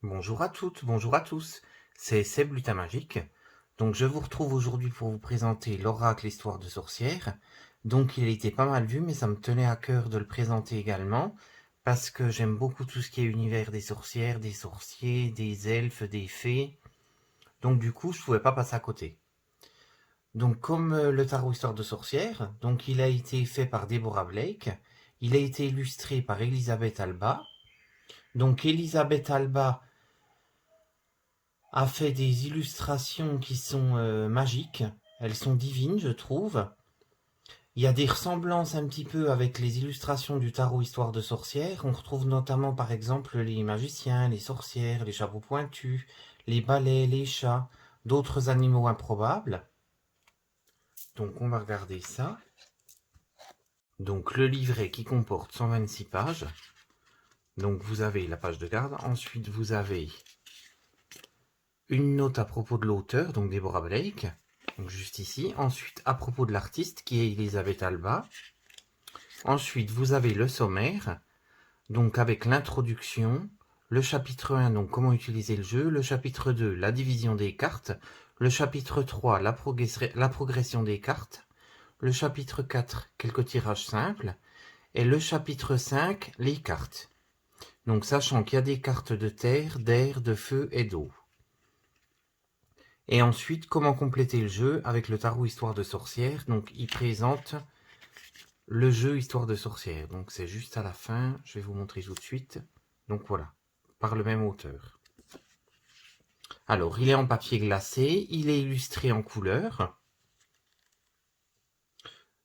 Bonjour à toutes, bonjour à tous, c'est Seb Lutin Magique. Donc je vous retrouve aujourd'hui pour vous présenter l'oracle Histoire de sorcière. Donc il a été pas mal vu, mais ça me tenait à cœur de le présenter également, parce que j'aime beaucoup tout ce qui est univers des sorcières, des sorciers, des elfes, des fées. Donc du coup, je pouvais pas passer à côté. Donc comme le tarot Histoire de sorcière, donc il a été fait par Deborah Blake, il a été illustré par Elisabeth Alba. Donc Elisabeth Alba a fait des illustrations qui sont magiques. Elles sont divines, je trouve. Il y a des ressemblances un petit peu avec les illustrations du tarot Histoire de sorcière. On retrouve notamment par exemple les magiciens, les sorcières, les chapeaux pointus, les balais, les chats, d'autres animaux improbables. Donc on va regarder ça. Donc le livret qui comporte 126 pages. Donc vous avez la page de garde. Ensuite vous avez une note à propos de l'auteur, donc Deborah Blake, donc juste ici. Ensuite, à propos de l'artiste, qui est Elisabeth Alba. Ensuite, vous avez le sommaire, donc avec l'introduction, le chapitre 1, donc comment utiliser le jeu, le chapitre 2, la division des cartes, le chapitre 3, la progression des cartes, le chapitre 4, quelques tirages simples, et le chapitre 5, les cartes. Donc sachant qu'il y a des cartes de terre, d'air, de feu et d'eau. Et ensuite, comment compléter le jeu avec le tarot Histoire de sorcière. Donc, il présente le jeu Histoire de sorcière. Donc, c'est juste à la fin. Je vais vous montrer tout de suite. Donc, voilà. Par le même auteur. Alors, il est en papier glacé. Il est illustré en couleur.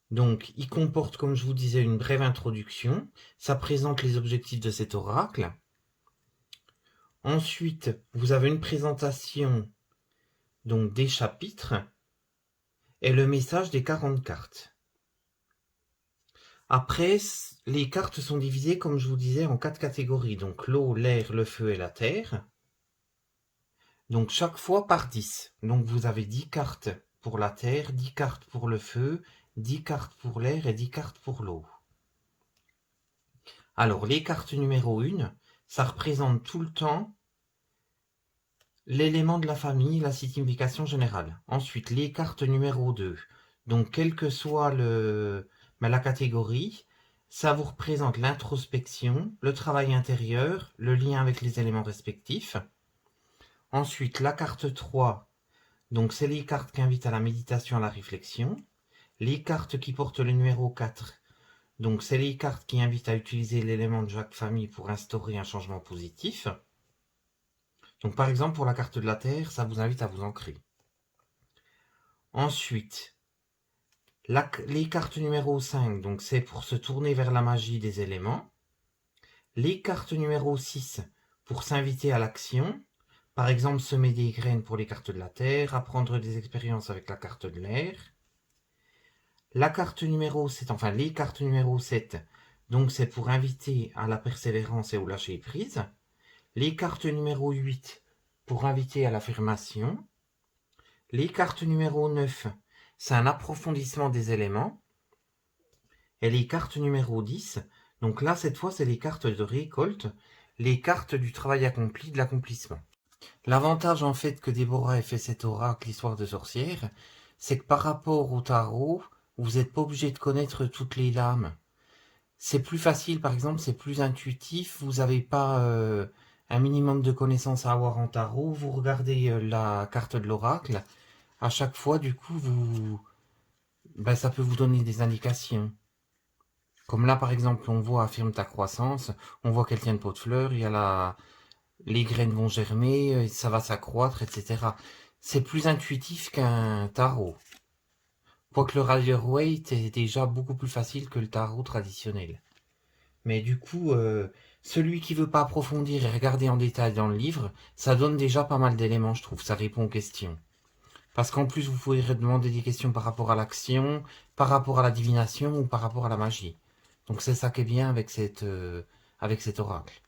Donc, il comporte, comme je vous disais, une brève introduction. Ça présente les objectifs de cet oracle. Ensuite, vous avez une présentation donc des chapitres et le message des 40 cartes. Après, les cartes sont divisées, comme je vous disais, en 4 catégories. Donc l'eau, l'air, le feu et la terre. Donc chaque fois par 10. Donc vous avez 10 cartes pour la terre, 10 cartes pour le feu, 10 cartes pour l'air et 10 cartes pour l'eau. Alors les cartes numéro 1, ça représente tout le temps l'élément de la famille, la signification générale. Ensuite, les cartes numéro 2. Donc quelle que soit la catégorie, ça vous représente l'introspection, le travail intérieur, le lien avec les éléments respectifs. Ensuite, la carte 3, donc c'est les cartes qui invitent à la méditation, à la réflexion. Les cartes qui portent le numéro 4, donc c'est les cartes qui invitent à utiliser l'élément de chaque famille pour instaurer un changement positif. Donc par exemple, pour la carte de la Terre, ça vous invite à vous ancrer. Ensuite, les cartes numéro 5, donc c'est pour se tourner vers la magie des éléments. Les cartes numéro 6, pour s'inviter à l'action. Par exemple, semer des graines pour les cartes de la terre, apprendre des expériences avec la carte de l'air. La carte numéro 7, enfin les cartes numéro 7, donc c'est pour inviter à la persévérance et au lâcher prise. Les cartes numéro 8, pour inviter à l'affirmation. Les cartes numéro 9, c'est un approfondissement des éléments. Et les cartes numéro 10, donc là, cette fois, c'est les cartes de récolte, les cartes du travail accompli, de l'accomplissement. L'avantage, en fait, que Déborah ait fait cet oracle, l'histoire de sorcière, c'est que par rapport au tarot, vous n'êtes pas obligé de connaître toutes les lames. C'est plus facile, par exemple, c'est plus intuitif, vous n'avez pas un minimum de connaissances à avoir en tarot, vous regardez la carte de l'oracle, à chaque fois, du coup, ça peut vous donner des indications. Comme là, par exemple, on voit affirme ta croissance, on voit qu'elle tient une pot de fleurs, les graines vont germer, ça va s'accroître, etc. C'est plus intuitif qu'un tarot. Quoique le Rider-Waite est déjà beaucoup plus facile que le tarot traditionnel. Mais du coup, celui qui veut pas approfondir et regarder en détail dans le livre, ça donne déjà pas mal d'éléments, je trouve. Ça répond aux questions. Parce qu'en plus, vous pouvez demander des questions par rapport à l'action, par rapport à la divination ou par rapport à la magie. Donc c'est ça qui est bien avec cet oracle.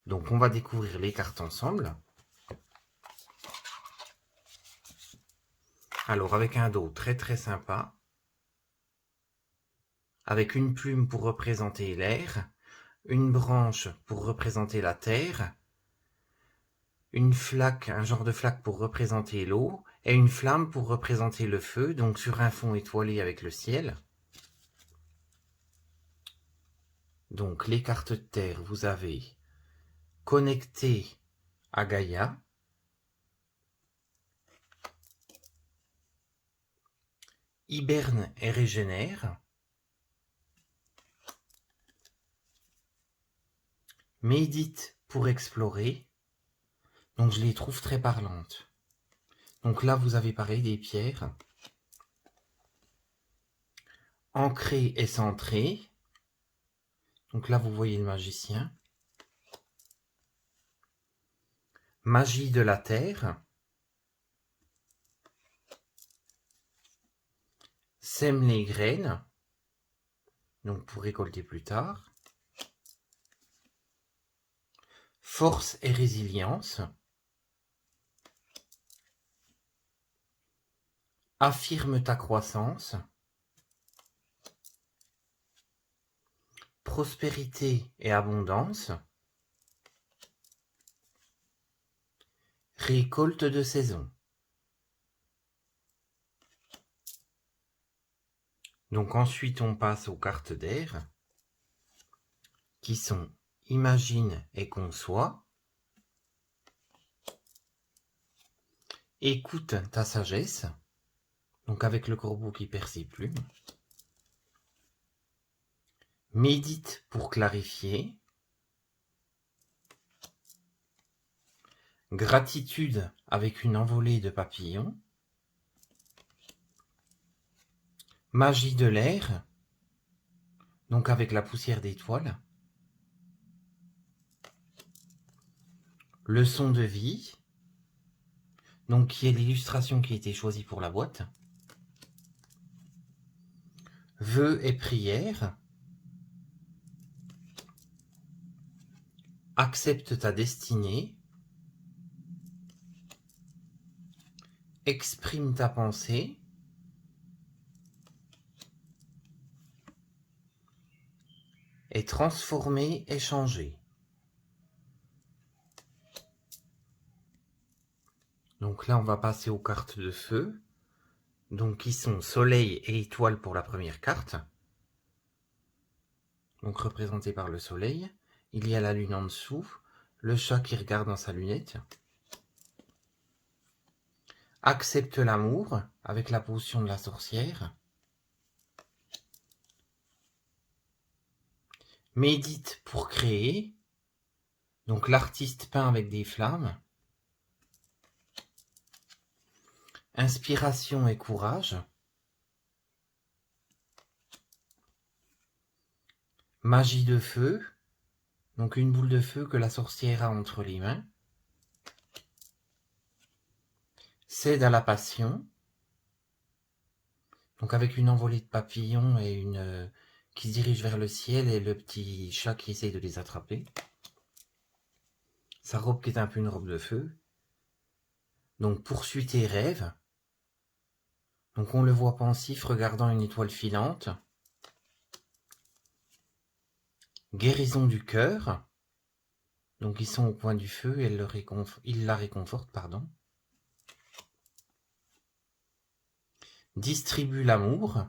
Donc on va découvrir les cartes ensemble. Alors avec un dos très très sympa, avec une plume pour représenter l'air, une branche pour représenter la terre, une flaque, un genre de flaque pour représenter l'eau, et une flamme pour représenter le feu, donc sur un fond étoilé avec le ciel. Donc les cartes de terre, vous avez connecté à Gaïa, hiberne et régénère, médite pour explorer, donc je les trouve très parlantes. Donc là, vous avez pareil des pierres, ancrées et centrées, donc là, vous voyez le magicien, magie de la terre, sème les graines, donc pour récolter plus tard, force et résilience, affirme ta croissance, prospérité et abondance, récolte de saison. Donc ensuite on passe aux cartes d'air, qui sont imagine et conçoit, écoute ta sagesse, donc avec le corbeau qui perd ses plumes, médite pour clarifier, gratitude avec une envolée de papillons, magie de l'air, donc avec la poussière d'étoiles, leçon de vie, donc qui est l'illustration qui a été choisie pour la boîte, vœux et prières, accepte ta destinée, exprime ta pensée, et transformer et changer. Donc là, on va passer aux cartes de feu, donc qui sont soleil et étoile pour la première carte, donc représentée par le soleil. Il y a la lune en dessous, le chat qui regarde dans sa lunette. Accepte l'amour avec la potion de la sorcière. Médite pour créer, donc l'artiste peint avec des flammes. Inspiration et courage. Magie de feu, donc une boule de feu que la sorcière a entre les mains. Cède à la passion, donc avec une envolée de papillons et une qui se dirige vers le ciel et le petit chat qui essaye de les attraper. Sa robe qui est un peu une robe de feu. Donc poursuis tes rêves. Donc on le voit pensif regardant une étoile filante. Guérison du cœur. Donc ils sont au coin du feu et il la réconforte, pardon. Distribue l'amour.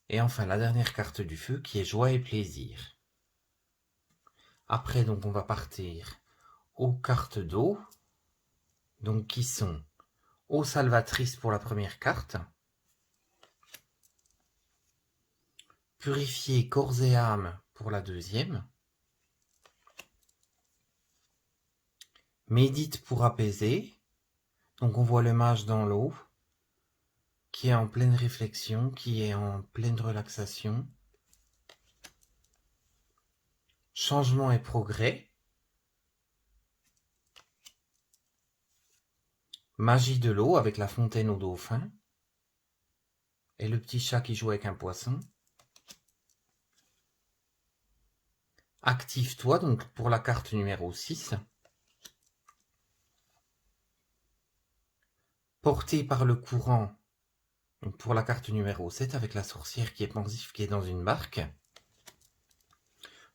Et enfin la dernière carte du feu qui est joie et plaisir. Après donc on va partir aux cartes d'eau. Donc qui sont eau salvatrice pour la première carte. Purifier corps et âme pour la deuxième. Médite pour apaiser. Donc on voit le mage dans l'eau, qui est en pleine réflexion, qui est en pleine relaxation. Changement et progrès. Magie de l'eau avec la fontaine au dauphin. Et le petit chat qui joue avec un poisson. Active-toi, donc pour la carte numéro 6. Porté par le courant, donc pour la carte numéro 7, avec la sorcière qui est pensive, qui est dans une barque.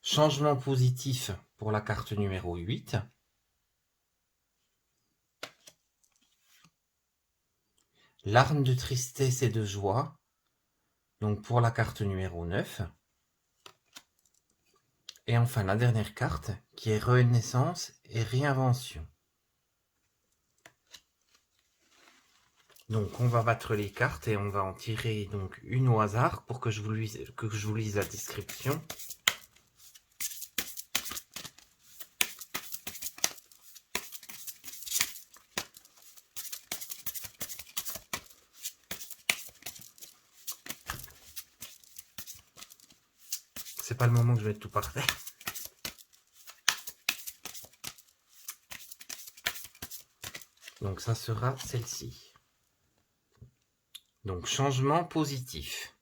Changement positif pour la carte numéro 8. Larmes de tristesse et de joie, donc pour la carte numéro 9. Et enfin la dernière carte qui est renaissance et réinvention. Donc on va battre les cartes et on va en tirer donc une au hasard pour que je vous lise la description. C'est pas le moment que je vais mettre tout par terre. Donc ça sera celle-ci. Donc changement positif.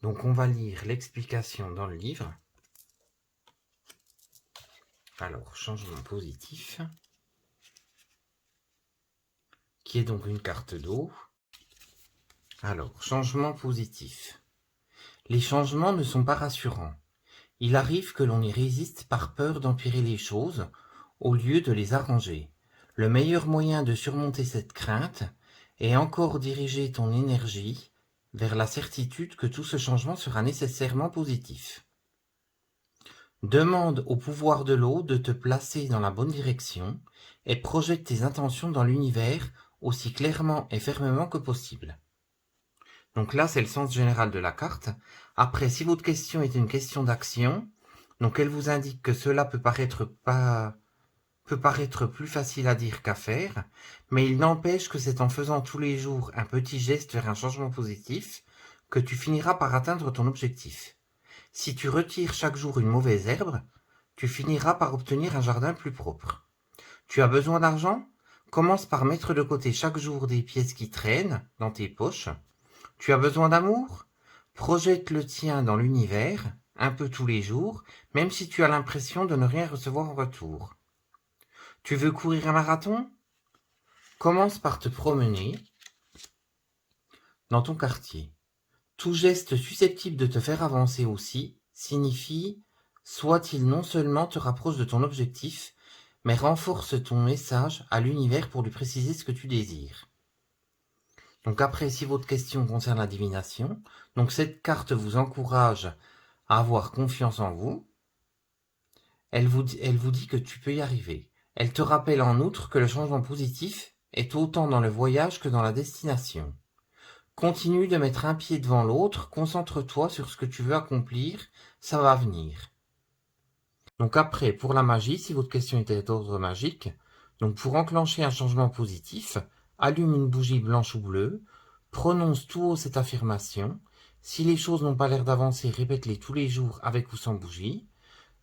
Donc on va lire l'explication dans le livre. Alors changement positif, qui est donc une carte d'eau. Alors changement positif. Les changements ne sont pas rassurants. Il arrive que l'on y résiste par peur d'empirer les choses au lieu de les arranger. Le meilleur moyen de surmonter cette crainte est encore diriger ton énergie vers la certitude que tout ce changement sera nécessairement positif. Demande au pouvoir de l'eau de te placer dans la bonne direction et projette tes intentions dans l'univers aussi clairement et fermement que possible. Donc là, c'est le sens général de la carte. Après, si votre question est une question d'action, donc elle vous indique que cela peut paraître plus facile à dire qu'à faire, mais il n'empêche que c'est en faisant tous les jours un petit geste vers un changement positif que tu finiras par atteindre ton objectif. Si tu retires chaque jour une mauvaise herbe, tu finiras par obtenir un jardin plus propre. Tu as besoin d'argent? Commence par mettre de côté chaque jour des pièces qui traînent dans tes poches. Tu as besoin d'amour? Projette le tien dans l'univers, un peu tous les jours, même si tu as l'impression de ne rien recevoir en retour. Tu veux courir un marathon? Commence par te promener dans ton quartier. Tout geste susceptible de te faire avancer aussi signifie, soit-il non seulement te rapproche de ton objectif, mais renforce ton message à l'univers pour lui préciser ce que tu désires. Donc après, si votre question concerne la divination, donc cette carte vous encourage à avoir confiance en vous. Elle vous dit que tu peux y arriver. Elle te rappelle en outre que le changement positif est autant dans le voyage que dans la destination. Continue de mettre un pied devant l'autre, concentre-toi sur ce que tu veux accomplir, ça va venir. Donc après, pour la magie, si votre question était d'ordre magique, donc pour enclencher un changement positif, allume une bougie blanche ou bleue, prononce tout haut cette affirmation. Si les choses n'ont pas l'air d'avancer, répète-les tous les jours avec ou sans bougie.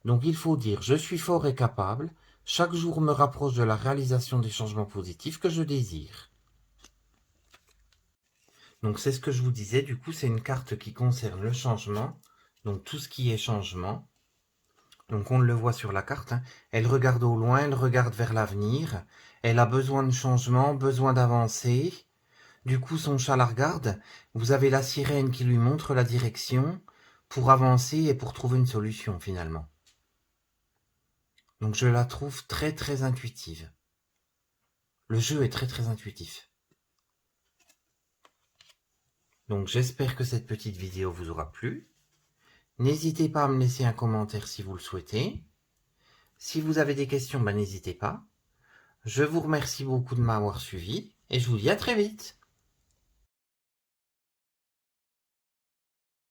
Donc il faut dire « Je suis fort et capable, chaque jour me rapproche de la réalisation des changements positifs que je désire. » Donc c'est ce que je vous disais, du coup c'est une carte qui concerne le changement, donc tout ce qui est changement. Donc on le voit sur la carte, hein. Elle regarde au loin, elle regarde vers l'avenir, elle a besoin de changement, besoin d'avancer. Du coup son chat la regarde, vous avez la sirène qui lui montre la direction pour avancer et pour trouver une solution finalement. Donc je la trouve très très intuitive. Le jeu est très très intuitif. Donc j'espère que cette petite vidéo vous aura plu. N'hésitez pas à me laisser un commentaire si vous le souhaitez. Si vous avez des questions, n'hésitez pas. Je vous remercie beaucoup de m'avoir suivi et je vous dis à très vite.